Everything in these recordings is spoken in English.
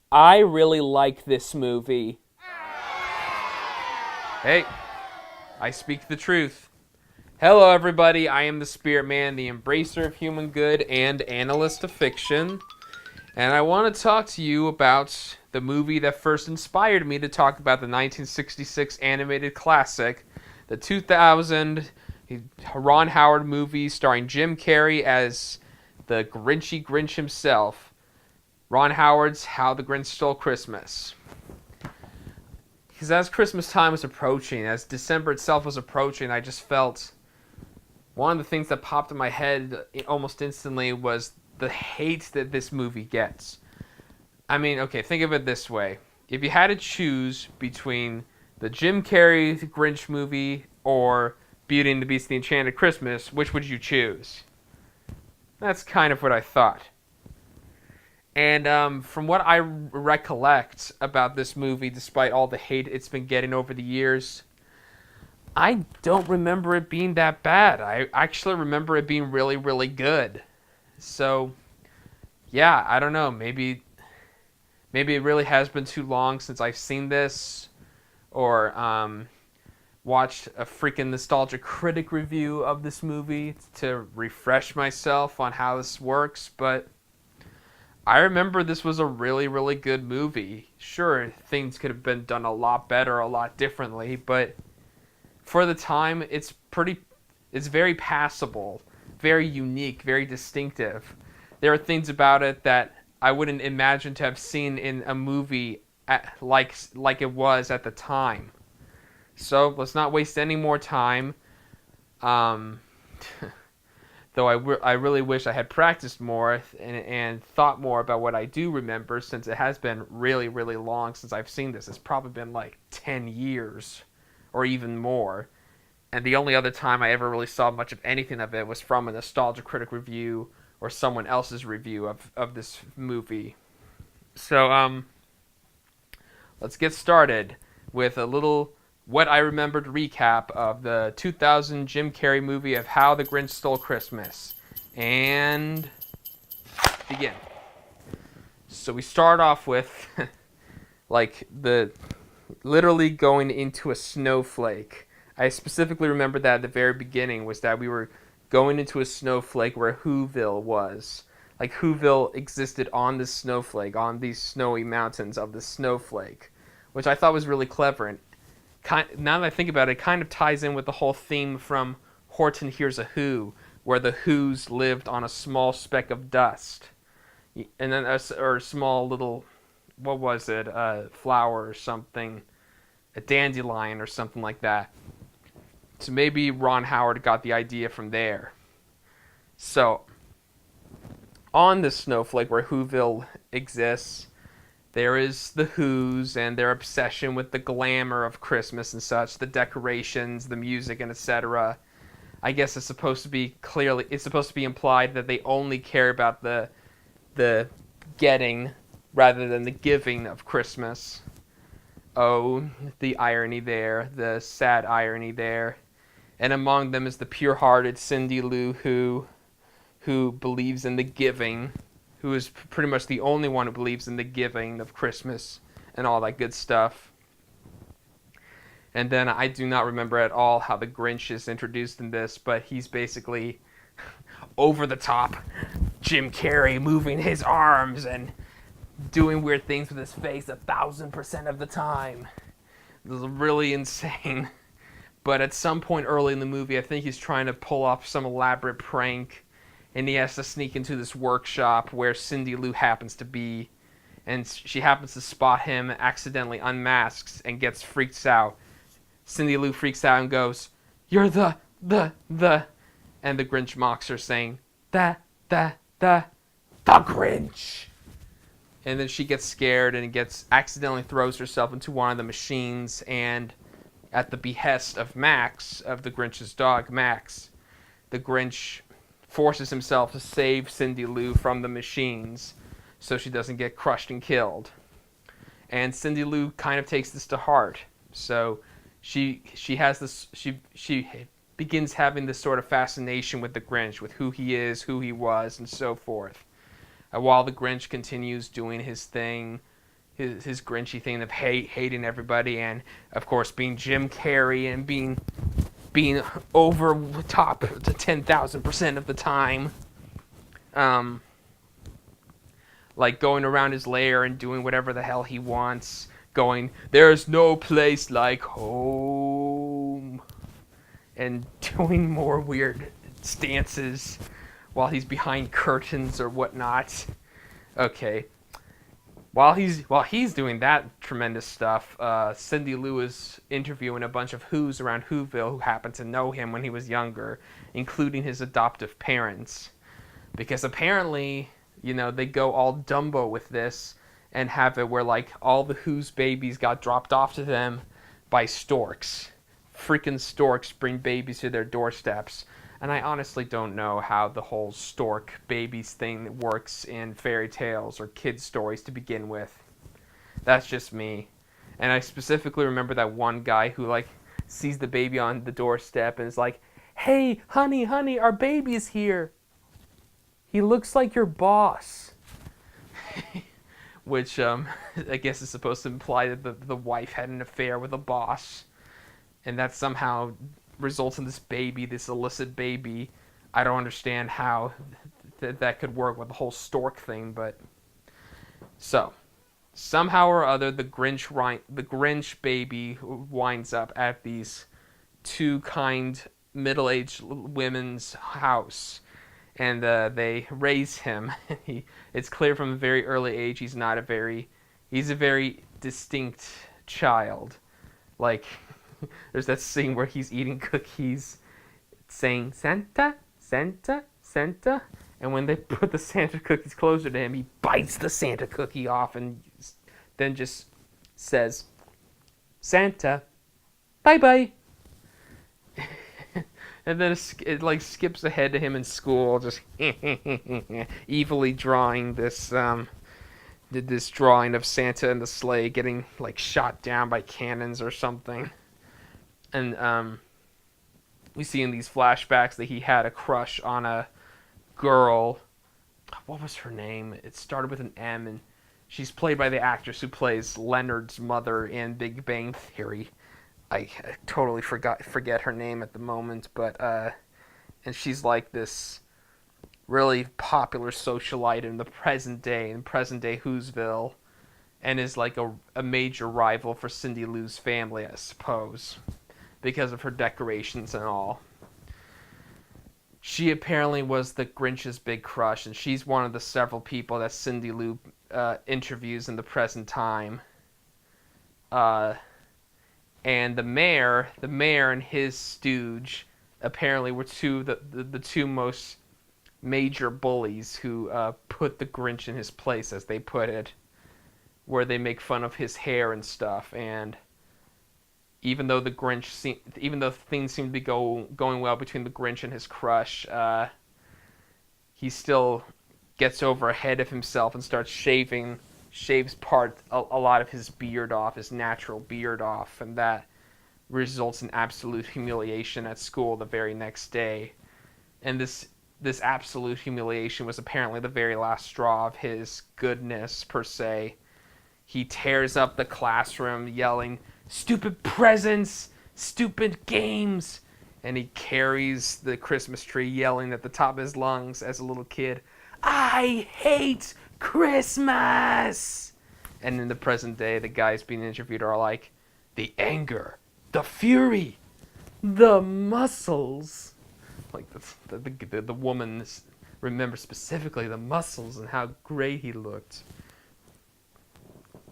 I really like this movie. Hey, I speak the truth. Hello, everybody. I am the Spirit Man, the embracer of human good and analyst of fiction. And I want to talk to you about the movie that first inspired me to talk about the 1966 animated classic, the 2000 Ron Howard movie starring Jim Carrey as the Grinchy Grinch himself. Ron Howard's How the Grinch Stole Christmas. Because as Christmas time was approaching, as December itself was approaching, I just felt one of the things that popped in my head almost instantly was the hate that this movie gets. I mean, okay, think of it this way. If you had to choose between the Jim Carrey Grinch movie or Beauty and the Beast, the Enchanted Christmas, which would you choose? That's kind of what I thought. And from what I recollect about this movie, despite all the hate it's been getting over the years, I don't remember it being that bad. I actually remember it being really, really good. So, yeah, I don't know. Maybe it really has been too long since I've seen this, or watched a freaking nostalgia critic review of this movie to refresh myself on how this works, but I remember this was a really, really good movie. Sure, things could have been done a lot better, a lot differently, but for the time, it's very passable, very unique, very distinctive. There are things about it that I wouldn't imagine to have seen in a movie like it was at the time. So let's not waste any more time. Though I really wish I had practiced more and thought more about what I do remember, since it has been really, really long since I've seen this. It's probably been like 10 years or even more. And the only other time I ever really saw much of anything of it was from a nostalgia critic review or someone else's review of this movie. So let's get started with a little what I remembered recap of the 2000 Jim Carrey movie of How the Grinch Stole Christmas. And begin. So we start off with literally going into a snowflake. I specifically remember that at the very beginning was that we were going into a snowflake where Whoville was. Like Whoville existed on this snowflake, on these snowy mountains of the snowflake, which I thought was really clever. And now that I think about it, it kind of ties in with the whole theme from Horton Hears a Who, where the Whos lived on a small speck of dust. And then a small little, what was it, a flower or something, a dandelion or something like that. So maybe Ron Howard got the idea from there. So, on the snowflake where Whoville exists, there is the Whos and their obsession with the glamour of Christmas and such, the decorations, the music, and etc. I guess it's supposed to be implied that they only care about the getting rather than the giving of Christmas. Oh, the irony there, the sad irony there. And among them is the pure-hearted Cindy Lou who believes in the giving, who is pretty much the only one who believes in the giving of Christmas and all that good stuff. And then I do not remember at all how the Grinch is introduced in this, but he's basically over the top Jim Carrey moving his arms and doing weird things with his face 1,000% of the time. This is really insane. But at some point early in the movie, I think he's trying to pull off some elaborate prank, and he has to sneak into this workshop where Cindy Lou happens to be, and she happens to spot him, accidentally unmasks, and gets freaked out. Cindy Lou freaks out and goes, "You're the," and the Grinch mocks her, saying, the Grinch. And then she gets scared and accidentally throws herself into one of the machines, and at the behest of Max, of the Grinch's dog, Max, the Grinch forces himself to save Cindy Lou from the machines so she doesn't get crushed and killed. And Cindy Lou kind of takes this to heart. So she has this she begins having this sort of fascination with the Grinch, with who he is, who he was, and so forth. While the Grinch continues doing his thing, his Grinchy thing of hating everybody, and of course being Jim Carrey and being over the top to 10,000% of the time, like going around his lair and doing whatever the hell he wants, going, "There's no place like home," and doing more weird stances while he's behind curtains or whatnot. Okay. While he's doing that tremendous stuff, Cindy Lou is interviewing a bunch of Who's around Whoville who happened to know him when he was younger, including his adoptive parents. Because apparently, they go all Dumbo with this and have it where, like, all the Who's babies got dropped off to them by storks. Freaking storks bring babies to their doorsteps. And I honestly don't know how the whole stork babies thing works in fairy tales or kids' stories to begin with. That's just me. And I specifically remember that one guy who, like, sees the baby on the doorstep and is like, "Hey, honey, our baby's here. He looks like your boss." Which, I guess is supposed to imply that the wife had an affair with the boss. And that somehow results in this baby, this illicit baby. I don't understand how that could work with the whole stork thing, but so somehow or other the Grinch baby winds up at these two kind middle-aged women's house, and they raise him. It's clear from a very early age he's a very distinct child. Like, there's that scene where he's eating cookies, saying, "Santa, Santa, Santa," and when they put the Santa cookies closer to him, he bites the Santa cookie off and then just says, "Santa, bye-bye." And then it like skips ahead to him in school, just evilly drawing this drawing of Santa and the sleigh getting like shot down by cannons or something. And we see in these flashbacks that he had a crush on a girl. What was her name? It started with an M, and she's played by the actress who plays Leonard's mother in Big Bang Theory. I totally forget her name at the moment, but and she's like this really popular socialite in present day Whoville, and is like a major rival for Cindy Lou's family, I suppose, because of her decorations and all. She apparently was the Grinch's big crush, and she's one of the several people that Cindy Lou interviews in the present time. And the mayor and his stooge apparently were the two most major bullies who put the Grinch in his place, as they put it, where they make fun of his hair and stuff. And even though things seem to be going well between the Grinch and his crush, he still gets over ahead of himself and starts shaves a lot of his beard off, his natural beard off, and that results in absolute humiliation at school the very next day. And this absolute humiliation was apparently the very last straw of his goodness, per se. He tears up the classroom yelling, "Stupid presents! Stupid games!" And he carries the Christmas tree yelling at the top of his lungs as a little kid, "I hate Christmas!" And in the present day, the guys being interviewed are like, "The anger, the fury, the muscles." Like the woman remembers specifically the muscles and how great he looked.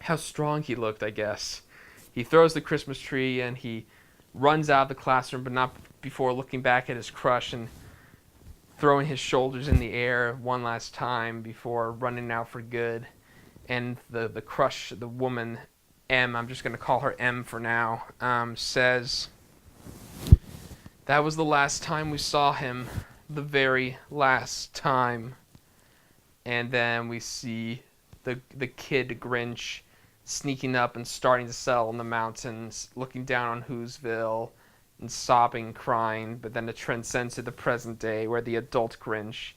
How strong he looked, I guess. He throws the Christmas tree and he runs out of the classroom, but not before looking back at his crush and throwing his shoulders in the air one last time before running out for good. and the crush, the woman, M, I'm just going to call her M for now, says, "That was the last time we saw him, the very last time." And then we see the kid Grinch sneaking up and starting to settle in the mountains, looking down on Whoville and sobbing, crying. But then it transcends to the present day, where the adult Grinch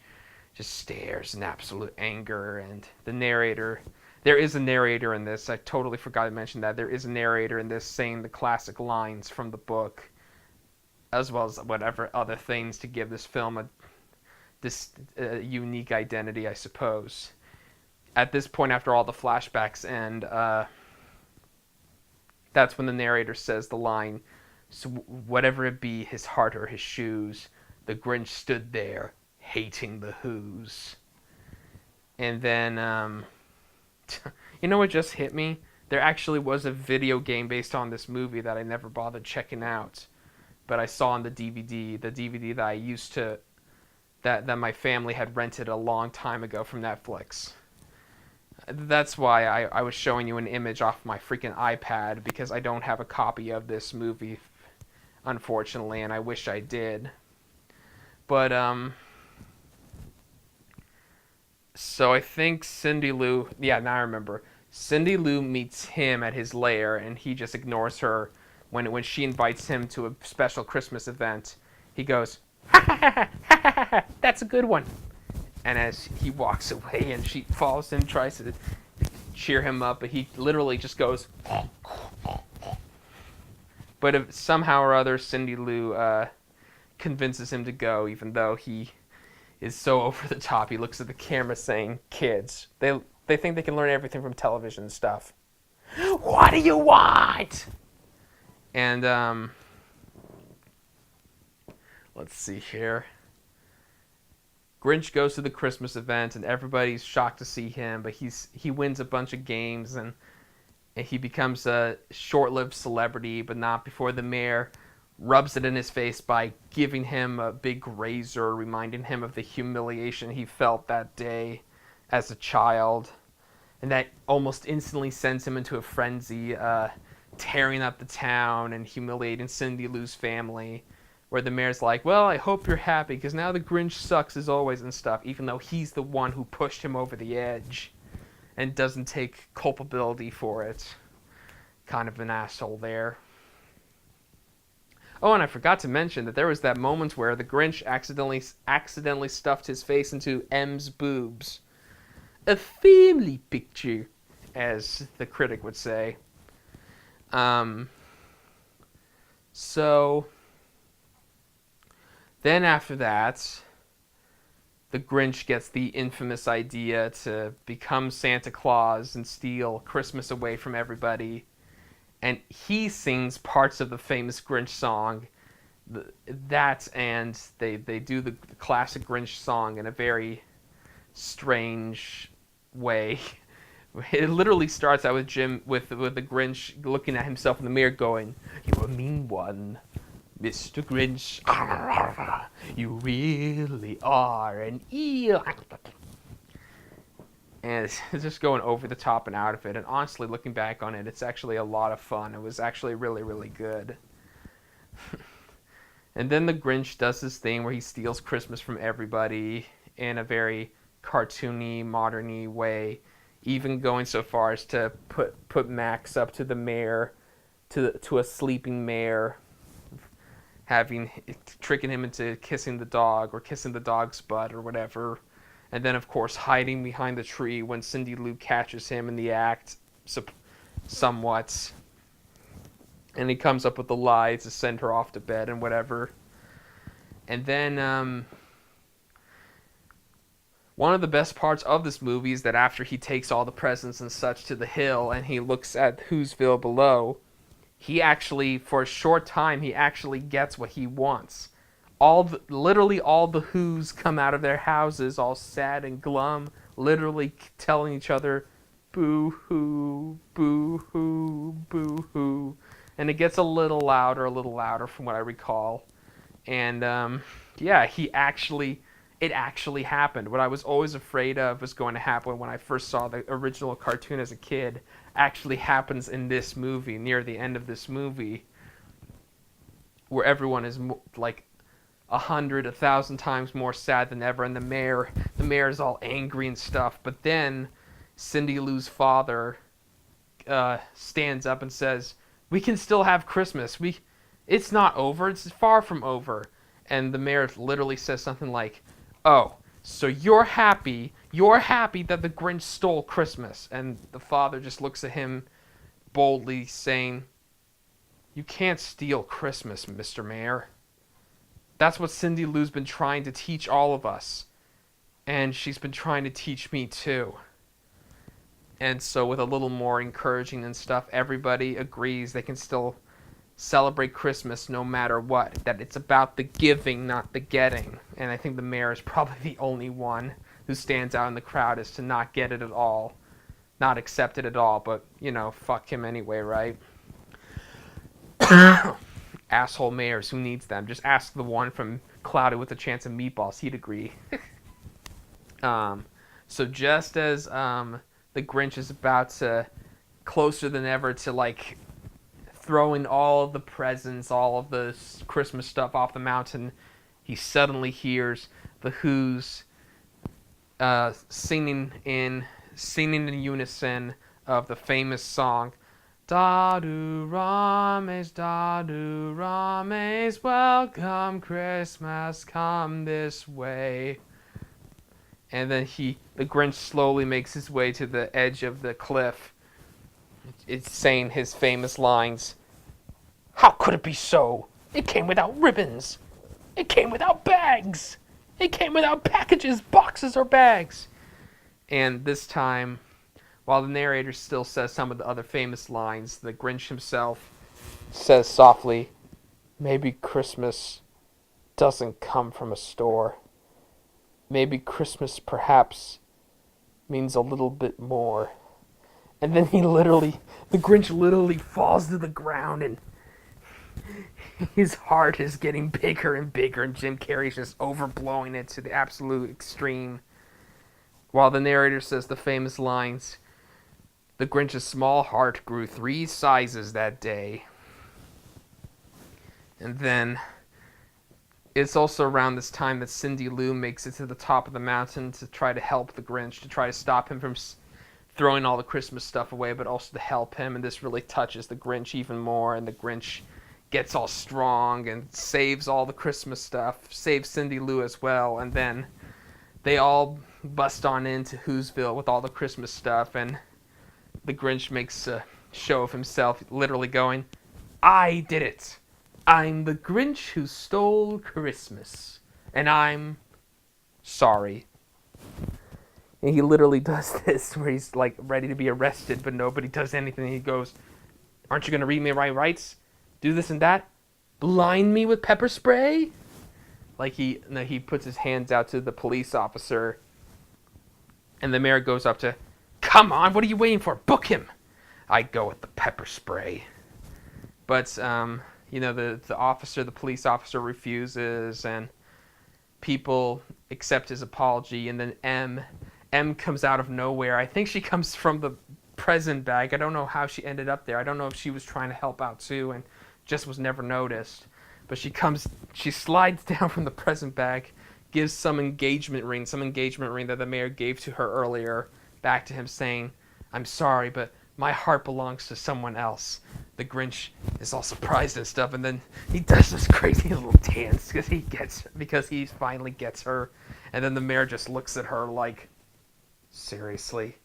just stares in absolute anger. And the narrator, there is a narrator in this. I totally forgot to mention that there is a narrator in this saying the classic lines from the book, as well as whatever other things to give this film this unique identity, I suppose. At this point, after all the flashbacks end, that's when the narrator says the line, "So whatever it be, his heart or his shoes, the Grinch stood there, hating the Who's." And then, you know what just hit me? There actually was a video game based on this movie that I never bothered checking out, but I saw on the DVD that I used to, that my family had rented a long time ago from Netflix. That's why I was showing you an image off my freaking iPad, because I don't have a copy of this movie, unfortunately, and I wish I did. But, so I think Cindy Lou, yeah, now I remember. Cindy Lou meets him at his lair, and he just ignores her when she invites him to a special Christmas event. He goes, "Ha ha ha ha ha ha, that's a good one." And as he walks away and she follows him, tries to cheer him up, but he literally just goes. But if somehow or other Cindy Lou convinces him to go, even though he is so over the top. He looks at the camera saying, "Kids, they think they can learn everything from television stuff. What do you want?" And let's see here. Grinch goes to the Christmas event, and everybody's shocked to see him, but he wins a bunch of games, and he becomes a short-lived celebrity, but not before the mayor rubs it in his face by giving him a big razor, reminding him of the humiliation he felt that day as a child. And that almost instantly sends him into a frenzy, tearing up the town and humiliating Cindy Lou's family, where the mayor's like, "Well, I hope you're happy, because now the Grinch sucks as always," and stuff, even though he's the one who pushed him over the edge and doesn't take culpability for it. Kind of an asshole there. Oh, and I forgot to mention that there was that moment where the Grinch accidentally stuffed his face into M's boobs. A family picture, as the critic would say. So then after that, the Grinch gets the infamous idea to become Santa Claus and steal Christmas away from everybody. And he sings parts of the famous Grinch song. That, and they do the classic Grinch song in a very strange way. It literally starts out with the Grinch looking at himself in the mirror going, "You're a mean one, Mr. Grinch. You really are an eel." And it's just going over the top and out of it. And honestly, looking back on it, it's actually a lot of fun. It was actually really, really good. And then the Grinch does this thing where he steals Christmas from everybody in a very cartoony, modern-y way, even going so far as to put Max up to the mayor, to a sleeping mayor, tricking him into kissing the dog or kissing the dog's butt or whatever. And then, of course, hiding behind the tree when Cindy Lou catches him in the act, somewhat. And he comes up with the lie to send her off to bed and whatever. And then, one of the best parts of this movie is that after he takes all the presents and such to the hill and he looks at Whoville below, he actually, for a short time, he actually gets what he wants. Literally all the Who's come out of their houses all sad and glum, literally telling each other, "Boo-hoo, boo-hoo, boo-hoo." And it gets a little louder from what I recall. And, yeah, he actually it actually happened. What I was always afraid of was going to happen when I first saw the original cartoon as a kid actually happens in this movie, near the end of this movie, where everyone is like 1,000 times more sad than ever, and the mayor is all angry and stuff. But then Cindy Lou's father stands up and says, "We can still have Christmas. It's not over. It's far from over." And the mayor literally says something like, "Oh, so you're happy? You're happy that the Grinch stole Christmas?" And the father just looks at him boldly, saying, "You can't steal Christmas, Mr. Mayor." That's what Cindy Lou's been trying to teach all of us. And she's been trying to teach me too. And so with a little more encouraging and stuff, everybody agrees they can still celebrate Christmas no matter what. That it's about the giving, not the getting. And I think the mayor is probably the only one who stands out in the crowd as to not get it at all. Not accept it at all, but, fuck him anyway, right? Asshole mayors, who needs them? Just ask the one from Cloudy with a Chance of Meatballs. He'd agree. So just as the Grinch is about to, closer than ever to, throwing all of the presents, all of the Christmas stuff off the mountain, he suddenly hears the Who's singing in unison of the famous song, "Da-do rames, welcome Christmas, come this way." And then the Grinch slowly makes his way to the edge of the cliff. It's saying his famous lines, "How could it be so? It came without ribbons. It came without bags. It came without packages, boxes, or bags." And this time, while the narrator still says some of the other famous lines, the Grinch himself says softly, "Maybe Christmas doesn't come from a store. Maybe Christmas perhaps means a little bit more." And then the Grinch literally falls to the ground, and his heart is getting bigger and bigger, and Jim Carrey's just overblowing it to the absolute extreme. While the narrator says the famous lines, "The Grinch's small heart grew 3 sizes that day." And then it's also around this time that Cindy Lou makes it to the top of the mountain to try to help the Grinch, to try to stop him from throwing all the Christmas stuff away, but also to help him. And this really touches the Grinch even more, and the Grinch gets all strong and saves all the Christmas stuff, saves Cindy Lou as well. And then they all bust on into Whoville with all the Christmas stuff, and the Grinch makes a show of himself, literally going, "I did it. I'm the Grinch who stole Christmas, and I'm sorry." And he literally does this where he's ready to be arrested, but nobody does anything. He goes, "Aren't you going to read me my rights? Do this and that? Blind me with pepper spray?" He puts his hands out to the police officer, and the mayor goes up to, "Come on, what are you waiting for? Book him." "I go with the pepper spray." But, the police officer refuses, and people accept his apology, and then M comes out of nowhere. I think she comes from the present bag. I don't know how she ended up there. I don't know if she was trying to help out too and just was never noticed. But she slides down from the present bag, gives some engagement ring that the mayor gave to her earlier, back to him saying, "I'm sorry, but my heart belongs to someone else." The Grinch is all surprised and stuff, and then he does this crazy little dance because he finally gets her. And then the mayor just looks at her like, "Seriously?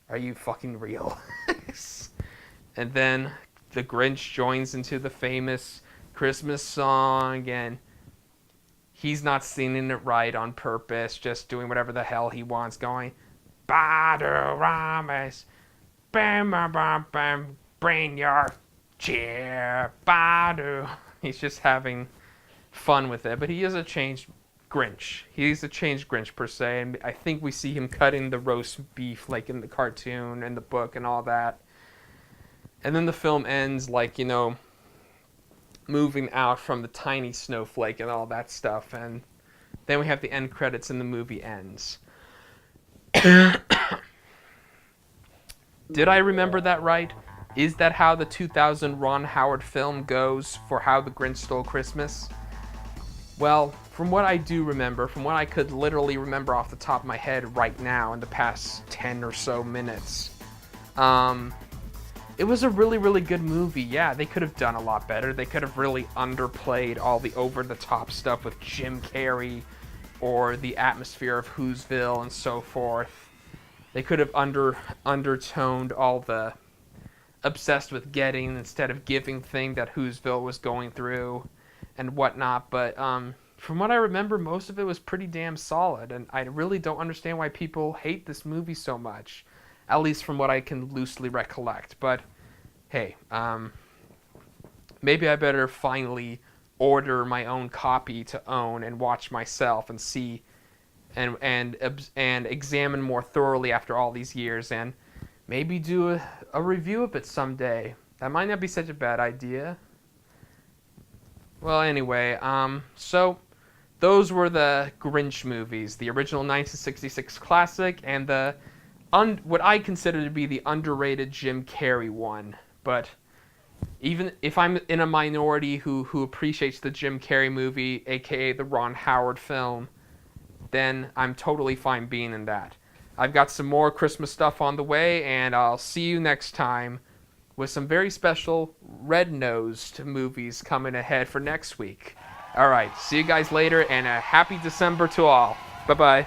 Are you fucking real?" And then the Grinch joins into the famous Christmas song, and he's not singing it right on purpose, just doing whatever the hell he wants, going, "Badu rames, bam bam bam bam, bring your cheer, badu." He's just having fun with it, but he is a changed Grinch. He's a changed Grinch per se, and I think we see him cutting the roast beef like in the cartoon and the book and all that. And then the film ends moving out from the tiny snowflake and all that stuff, and Then we have the end credits and the movie ends. Did I remember that right? Is that how the 2000 Ron Howard film goes for How the Grinch Stole Christmas? Well, from what I do remember, from what I could literally remember off the top of my head right now in the past 10 or so minutes, it was a really, really good movie. Yeah, they could have done a lot better. They could have really underplayed all the over-the-top stuff with Jim Carrey or the atmosphere of Whoville and so forth. They could have undertoned all the obsessed with getting instead of giving thing that Whoville was going through and whatnot. But from what I remember, most of it was pretty damn solid, and I really don't understand why people hate this movie so much, at least from what I can loosely recollect. But hey, maybe I better finally order my own copy to own and watch myself and see and examine more thoroughly after all these years, and maybe do a review of it someday. That might not be such a bad idea. Well, anyway, so those were the Grinch movies, the original 1966 classic, and the what I consider to be the underrated Jim Carrey one. But even if I'm in a minority who appreciates the Jim Carrey movie, aka the Ron Howard film, then I'm totally fine being in that. I've got some more Christmas stuff on the way, and I'll see you next time with some very special red-nosed movies coming ahead for next week. Alright, see you guys later, and a happy December to all. Bye-bye.